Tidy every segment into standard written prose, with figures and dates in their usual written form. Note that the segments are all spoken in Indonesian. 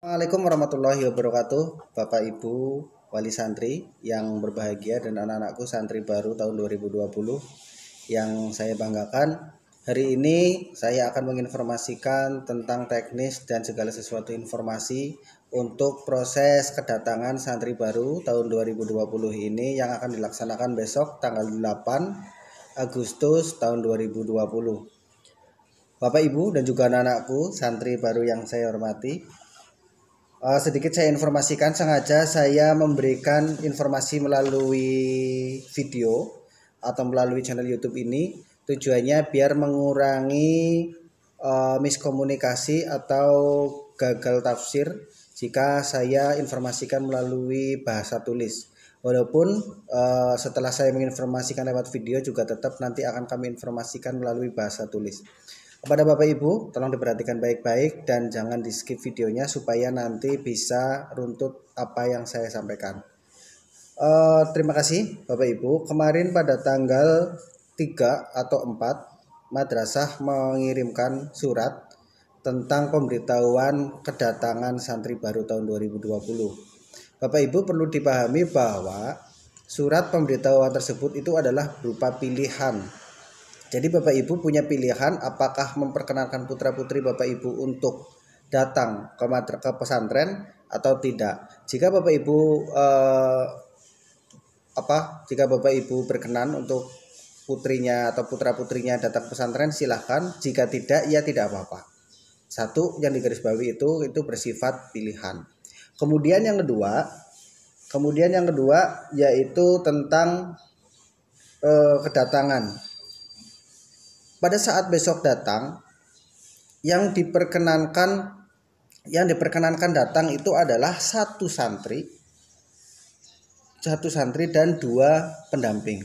Assalamualaikum warahmatullahi wabarakatuh, Bapak Ibu wali santri yang berbahagia dan anak-anakku santri baru tahun 2020 yang saya banggakan. Hari ini saya akan menginformasikan tentang teknis dan segala sesuatu informasi untuk proses kedatangan santri baru tahun 2020 ini yang akan dilaksanakan besok tanggal 8 Agustus tahun 2020. Bapak Ibu dan juga anak-anakku santri baru yang saya hormati, sedikit saya informasikan, sengaja saya memberikan informasi melalui video atau melalui channel YouTube ini tujuannya biar mengurangi miskomunikasi atau gagal tafsir jika saya informasikan melalui bahasa tulis. Walaupun setelah saya menginformasikan lewat video juga tetap nanti akan kami informasikan melalui bahasa tulis. Kepada Bapak Ibu, tolong diperhatikan baik-baik dan jangan di skip videonya supaya nanti bisa runtut apa yang saya sampaikan. Terima kasih Bapak Ibu. Kemarin pada tanggal 3 atau 4, madrasah mengirimkan surat tentang pemberitahuan kedatangan santri baru tahun 2020. Bapak Ibu perlu dipahami bahwa surat pemberitahuan tersebut itu adalah berupa pilihan. Jadi Bapak Ibu punya pilihan apakah memperkenalkan putra-putri Bapak Ibu untuk datang ke pesantren atau tidak. Jika Bapak Ibu jika Bapak Ibu berkenan untuk putrinya atau putra-putrinya datang ke pesantren, silahkan. Jika tidak, ya tidak apa-apa. Satu yang digarisbawahi itu bersifat pilihan. Kemudian yang kedua yaitu tentang kedatangan. Pada saat besok datang, yang diperkenankan datang itu adalah satu santri dan 2 pendamping.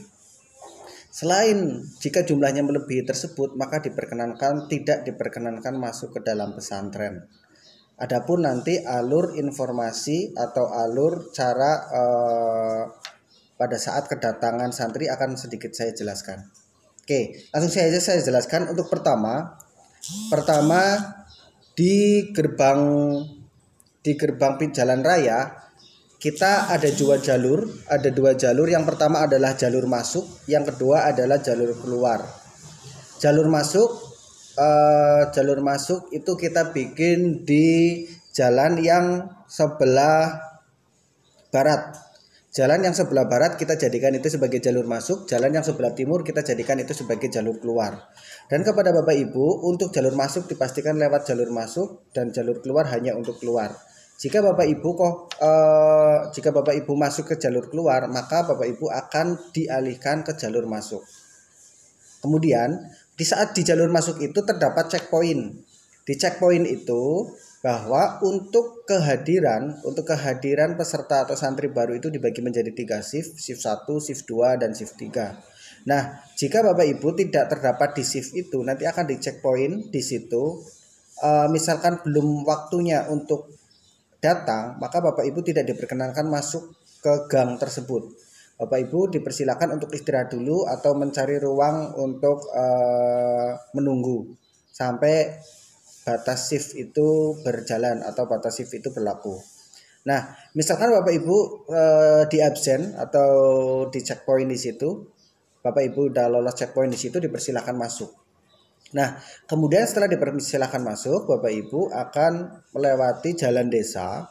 Selain jika jumlahnya melebihi tersebut, maka tidak diperkenankan masuk ke dalam pesantren. Adapun nanti alur informasi atau alur cara pada saat kedatangan santri akan sedikit saya jelaskan. Oke, langsung saya jelaskan. Untuk pertama di gerbang jalan raya kita ada dua jalur. Yang pertama adalah jalur masuk, yang kedua adalah jalur keluar. Jalur masuk itu kita bikin di jalan yang sebelah barat. Jalan yang sebelah barat kita jadikan itu sebagai jalur masuk, jalan yang sebelah timur kita jadikan itu sebagai jalur keluar. Dan kepada Bapak Ibu, untuk jalur masuk dipastikan lewat jalur masuk dan jalur keluar hanya untuk keluar. Jika Bapak Ibu masuk ke jalur keluar, maka Bapak Ibu akan dialihkan ke jalur masuk. Kemudian di saat di jalur masuk itu terdapat checkpoint. Di checkpoint itu bahwa untuk kehadiran peserta atau santri baru itu dibagi menjadi 3 shift 1, shift 2, dan shift 3. Nah, jika Bapak Ibu tidak terdapat di shift itu, nanti akan di checkpoint di situ. Misalkan belum waktunya untuk datang, maka Bapak Ibu tidak diperkenankan masuk ke gang tersebut. Bapak Ibu dipersilakan untuk istirahat dulu atau mencari ruang untuk menunggu sampai batas shift itu berjalan atau batas shift itu berlaku. Nah, misalkan Bapak Ibu di absen atau di checkpoint di situ, Bapak Ibu udah lolos checkpoint di situ, dipersilakan masuk. Nah, kemudian setelah dipersilakan masuk, Bapak Ibu akan melewati jalan desa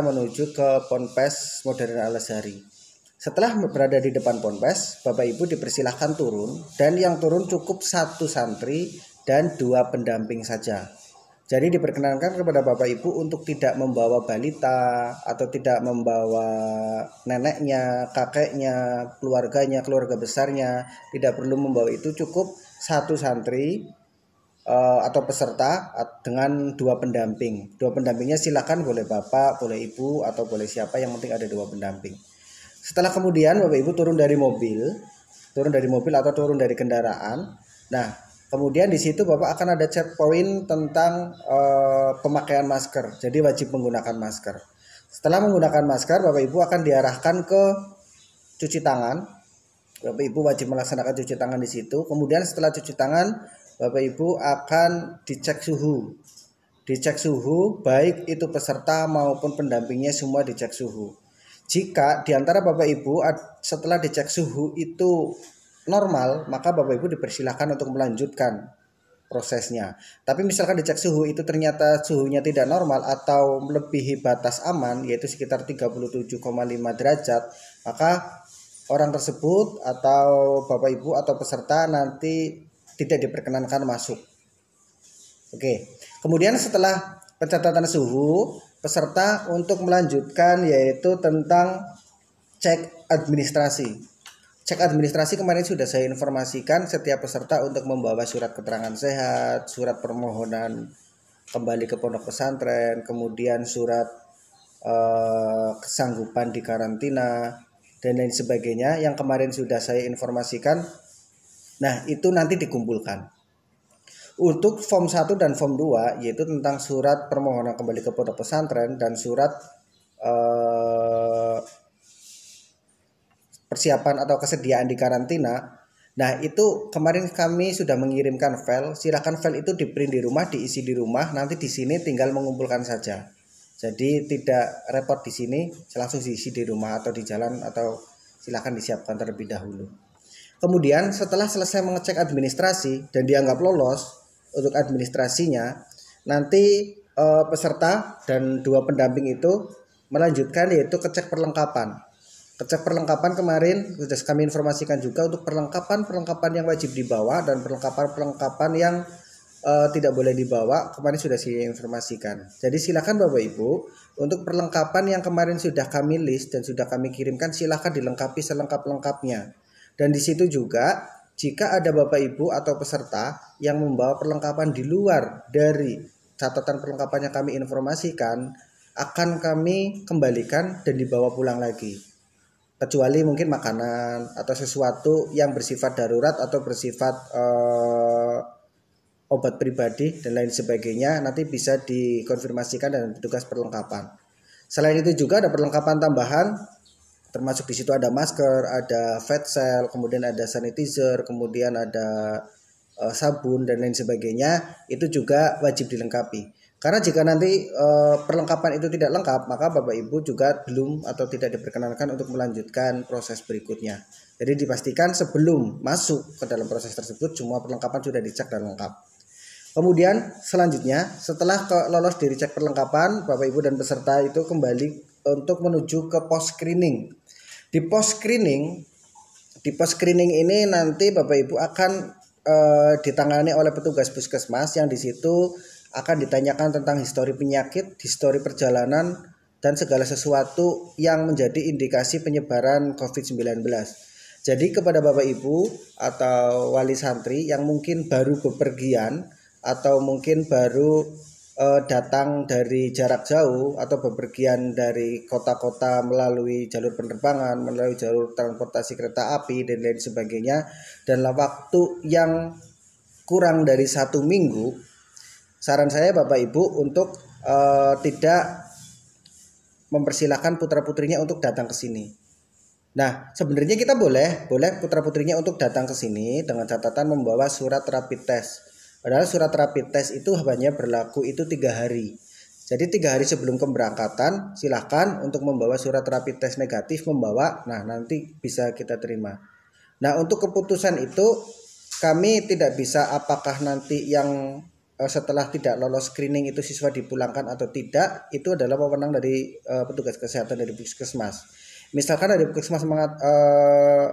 menuju ke Ponpes Modern Al Azhari. Setelah berada di depan Ponpes, Bapak Ibu dipersilahkan turun, dan yang turun cukup 1 santri dan 2 pendamping saja. Jadi diperkenankan kepada Bapak Ibu untuk tidak membawa balita atau tidak membawa neneknya, kakeknya, keluarga besarnya. Tidak perlu membawa itu, cukup 1 santri atau peserta dengan 2 pendamping. 2 pendampingnya silakan boleh Bapak, boleh Ibu, atau boleh siapa, yang penting ada 2 pendamping. Setelah kemudian Bapak Ibu turun dari mobil atau turun dari kendaraan. Nah, kemudian di situ Bapak akan ada checkpoint tentang pemakaian masker. Jadi wajib menggunakan masker. Setelah menggunakan masker, Bapak Ibu akan diarahkan ke cuci tangan. Bapak Ibu wajib melaksanakan cuci tangan di situ. Kemudian setelah cuci tangan, Bapak Ibu akan dicek suhu. dicek suhu, baik itu peserta maupun pendampingnya semua dicek suhu. Jika di antara Bapak Ibu setelah dicek suhu itu normal, maka Bapak Ibu dipersilakan untuk melanjutkan prosesnya. Tapi misalkan dicek suhu itu ternyata suhunya tidak normal atau melebihi batas aman, yaitu sekitar 37,5 derajat, maka orang tersebut atau Bapak Ibu atau peserta nanti tidak diperkenankan masuk. Oke. Kemudian setelah pencatatan suhu, peserta untuk melanjutkan yaitu tentang cek administrasi. Cek administrasi kemarin sudah saya informasikan setiap peserta untuk membawa surat keterangan sehat, surat permohonan kembali ke pondok pesantren, kemudian surat kesanggupan di karantina dan lain sebagainya yang kemarin sudah saya informasikan. Nah, itu nanti dikumpulkan. Untuk form 1 dan form 2 yaitu tentang surat permohonan kembali ke pondok pesantren dan surat persiapan atau kesediaan di karantina. Nah, itu kemarin kami sudah mengirimkan file. Silakan file itu di-print di rumah, diisi di rumah. Nanti di sini tinggal mengumpulkan saja. Jadi tidak repot di sini, langsung diisi di rumah atau di jalan atau silakan disiapkan terlebih dahulu. Kemudian setelah selesai mengecek administrasi dan dianggap lolos untuk administrasinya, nanti peserta dan 2 pendamping itu melanjutkan yaitu kecek perlengkapan. Kecek perlengkapan kemarin sudah kami informasikan juga untuk perlengkapan yang wajib dibawa dan perlengkapan yang tidak boleh dibawa kemarin sudah saya informasikan. Jadi silakan Bapak Ibu untuk perlengkapan yang kemarin sudah kami list dan sudah kami kirimkan silakan dilengkapi selengkap-lengkapnya. Dan di situ juga jika ada Bapak Ibu atau peserta yang membawa perlengkapan di luar dari catatan perlengkapan yang kami informasikan akan kami kembalikan dan dibawa pulang lagi. Kecuali mungkin makanan atau sesuatu yang bersifat darurat atau bersifat obat pribadi dan lain sebagainya nanti bisa dikonfirmasikan dengan petugas perlengkapan. Selain itu juga ada perlengkapan tambahan, termasuk di situ ada masker, ada face shield, kemudian ada sanitizer, kemudian ada sabun dan lain sebagainya, itu juga wajib dilengkapi. Karena jika nanti perlengkapan itu tidak lengkap, maka Bapak Ibu juga belum atau tidak diperkenankan untuk melanjutkan proses berikutnya. Jadi dipastikan sebelum masuk ke dalam proses tersebut semua perlengkapan sudah dicek dan lengkap. Kemudian selanjutnya setelah lolos dari cek perlengkapan, Bapak Ibu dan peserta itu kembali untuk menuju ke post screening. Di post screening ini nanti Bapak Ibu akan ditangani oleh petugas puskesmas yang di situ akan ditanyakan tentang histori penyakit, histori perjalanan, dan segala sesuatu yang menjadi indikasi penyebaran COVID-19. Jadi kepada Bapak Ibu atau wali santri yang mungkin baru bepergian atau mungkin baru datang dari jarak jauh atau bepergian dari kota-kota melalui jalur penerbangan, melalui jalur transportasi kereta api dan lain sebagainya, dalam waktu yang kurang dari 1 minggu, saran saya Bapak Ibu untuk tidak mempersilahkan putra-putrinya untuk datang ke sini. Nah, sebenarnya kita boleh putra-putrinya untuk datang ke sini dengan catatan membawa surat rapid test. Padahal surat rapid test itu hanya berlaku itu 3 hari. Jadi 3 hari sebelum keberangkatan silahkan untuk membawa surat rapid test negatif membawa. Nah, nanti bisa kita terima. Nah, untuk keputusan itu kami tidak bisa apakah nanti yang setelah tidak lolos screening itu siswa dipulangkan atau tidak, itu adalah wewenang dari petugas kesehatan dari puskesmas. Misalkan dari puskesmas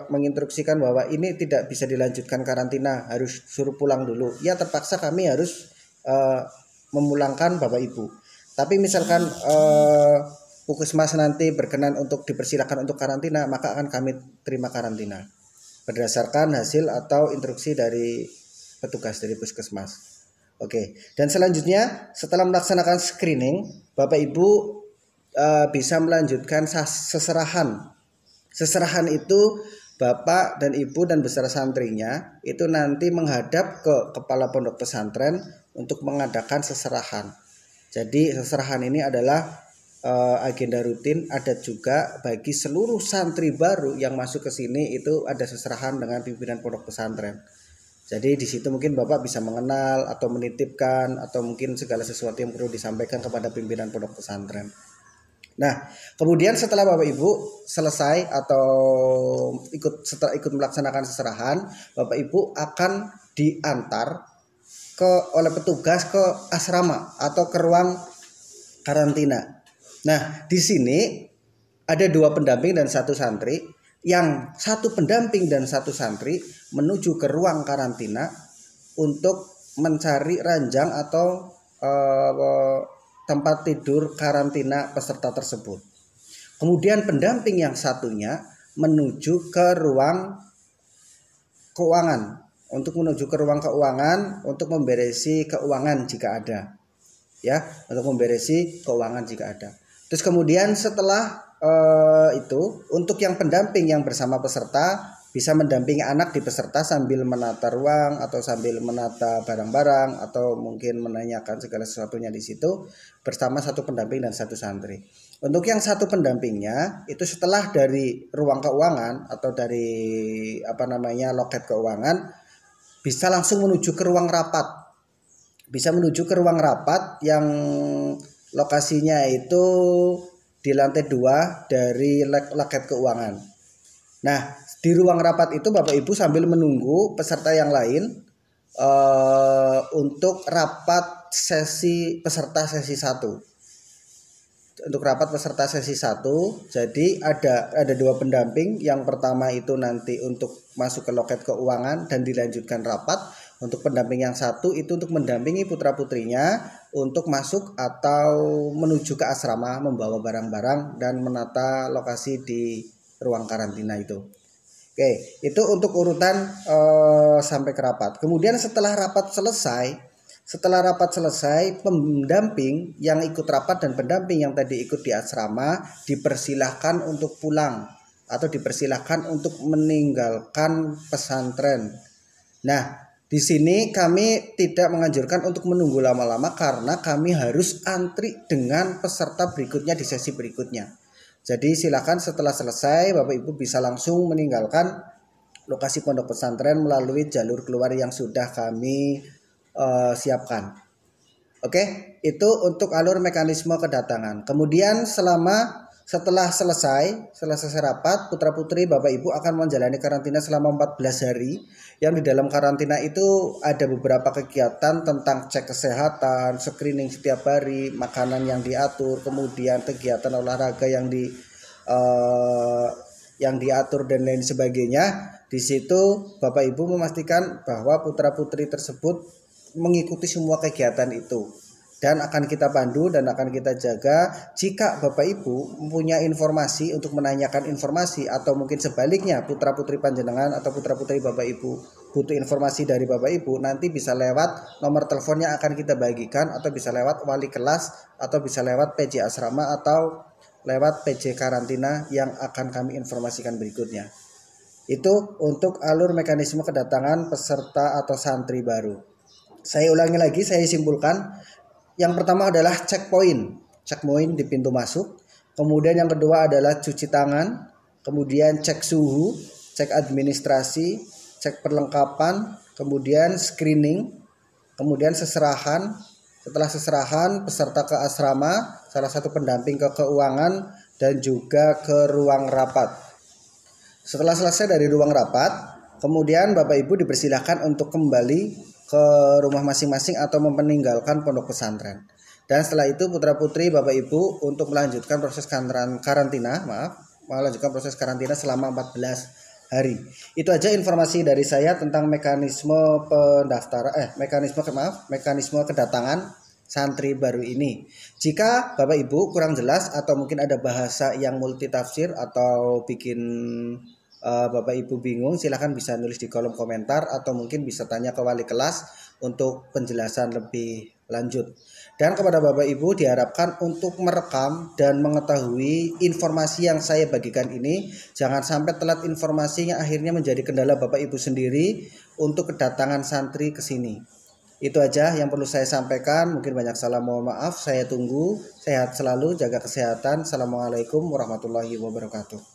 menginstruksikan bahwa ini tidak bisa dilanjutkan karantina, harus suruh pulang dulu, ya terpaksa kami harus memulangkan Bapak Ibu. Tapi misalkan puskesmas nanti berkenan untuk dipersilakan untuk karantina, maka akan kami terima karantina berdasarkan hasil atau instruksi dari petugas dari puskesmas. Oke, dan selanjutnya setelah melaksanakan screening, Bapak Ibu bisa melanjutkan seserahan. Seserahan itu Bapak dan Ibu dan beserta santrinya itu nanti menghadap ke kepala pondok pesantren untuk mengadakan seserahan. Jadi seserahan ini adalah agenda rutin, ada juga bagi seluruh santri baru yang masuk ke sini itu ada seserahan dengan pimpinan pondok pesantren. Jadi di situ mungkin Bapak bisa mengenal atau menitipkan atau mungkin segala sesuatu yang perlu disampaikan kepada pimpinan pondok pesantren. Nah, kemudian setelah Bapak Ibu selesai atau setelah ikut melaksanakan seserahan, Bapak Ibu akan diantar oleh petugas ke asrama atau ke ruang karantina. Nah, di sini ada 2 pendamping dan 1 santri. Yang 1 pendamping dan 1 santri menuju ke ruang karantina untuk mencari ranjang atau tempat tidur karantina peserta tersebut. Kemudian pendamping yang satunya menuju ke ruang keuangan untuk memberesi keuangan jika ada, ya, untuk memberesi keuangan jika ada. Terus kemudian setelah itu untuk yang pendamping yang bersama peserta bisa mendampingi anak di peserta sambil menata ruang atau sambil menata barang-barang atau mungkin menanyakan segala sesuatunya di situ bersama 1 pendamping dan 1 santri. Untuk yang 1 pendampingnya itu setelah dari ruang keuangan atau dari loket keuangan bisa langsung menuju ke ruang rapat. Bisa menuju ke ruang rapat yang lokasinya itu di lantai 2 dari loket keuangan. Nah, di ruang rapat itu Bapak Ibu sambil menunggu peserta yang lain untuk rapat peserta sesi 1. Untuk rapat peserta sesi 1, jadi ada 2 pendamping. Yang pertama itu nanti untuk masuk ke loket keuangan dan dilanjutkan rapat. Untuk pendamping yang 1 itu untuk mendampingi putra-putrinya untuk masuk atau menuju ke asrama, membawa barang-barang dan menata lokasi di ruang karantina itu. Oke, itu untuk urutan sampai ke rapat. Kemudian setelah rapat selesai, pendamping yang ikut rapat dan pendamping yang tadi ikut di asrama dipersilahkan untuk pulang atau dipersilahkan untuk meninggalkan pesantren. Nah, di sini kami tidak menganjurkan untuk menunggu lama-lama karena kami harus antri dengan peserta berikutnya di sesi berikutnya. Jadi silakan setelah selesai Bapak Ibu bisa langsung meninggalkan lokasi pondok pesantren melalui jalur keluar yang sudah kami siapkan. Oke, itu untuk alur mekanisme kedatangan. Kemudian setelah selesai rapat, putra-putri Bapak Ibu akan menjalani karantina selama 14 hari. Yang di dalam karantina itu ada beberapa kegiatan tentang cek kesehatan, screening setiap hari, makanan yang diatur, kemudian kegiatan olahraga yang diatur dan lain sebagainya. Di situ Bapak Ibu memastikan bahwa putra-putri tersebut mengikuti semua kegiatan itu dan akan kita pandu dan akan kita jaga. Jika Bapak Ibu mempunyai informasi untuk menanyakan informasi atau mungkin sebaliknya putra-putri panjenengan atau putra-putri Bapak Ibu butuh informasi dari Bapak Ibu, nanti bisa lewat nomor telepon yang akan kita bagikan atau bisa lewat wali kelas atau bisa lewat PJ asrama atau lewat PJ karantina yang akan kami informasikan berikutnya. Itu untuk alur mekanisme kedatangan peserta atau santri baru. Saya ulangi lagi, saya simpulkan. Yang pertama adalah checkpoint di pintu masuk. Kemudian yang kedua adalah cuci tangan. Kemudian cek suhu, cek administrasi, cek perlengkapan. Kemudian screening. Kemudian seserahan. Setelah seserahan, peserta ke asrama, salah satu pendamping ke keuangan, dan juga ke ruang rapat. Setelah selesai dari ruang rapat, kemudian Bapak Ibu dipersilahkan untuk kembali ke rumah masing-masing atau meninggalkan pondok pesantren. Dan setelah itu putra-putri Bapak Ibu untuk melanjutkan proses karantina selama 14 hari. Itu aja informasi dari saya tentang mekanisme kedatangan santri baru ini. Jika Bapak Ibu kurang jelas atau mungkin ada bahasa yang multitafsir atau bikin Bapak Ibu bingung, silahkan bisa nulis di kolom komentar atau mungkin bisa tanya ke wali kelas untuk penjelasan lebih lanjut. Dan kepada Bapak Ibu diharapkan untuk merekam dan mengetahui informasi yang saya bagikan ini. Jangan sampai telat informasi yang akhirnya menjadi kendala Bapak Ibu sendiri untuk kedatangan santri ke sini. Itu aja yang perlu saya sampaikan. Mungkin banyak salah, mohon maaf. Saya tunggu. Sehat selalu, jaga kesehatan. Assalamualaikum warahmatullahi wabarakatuh.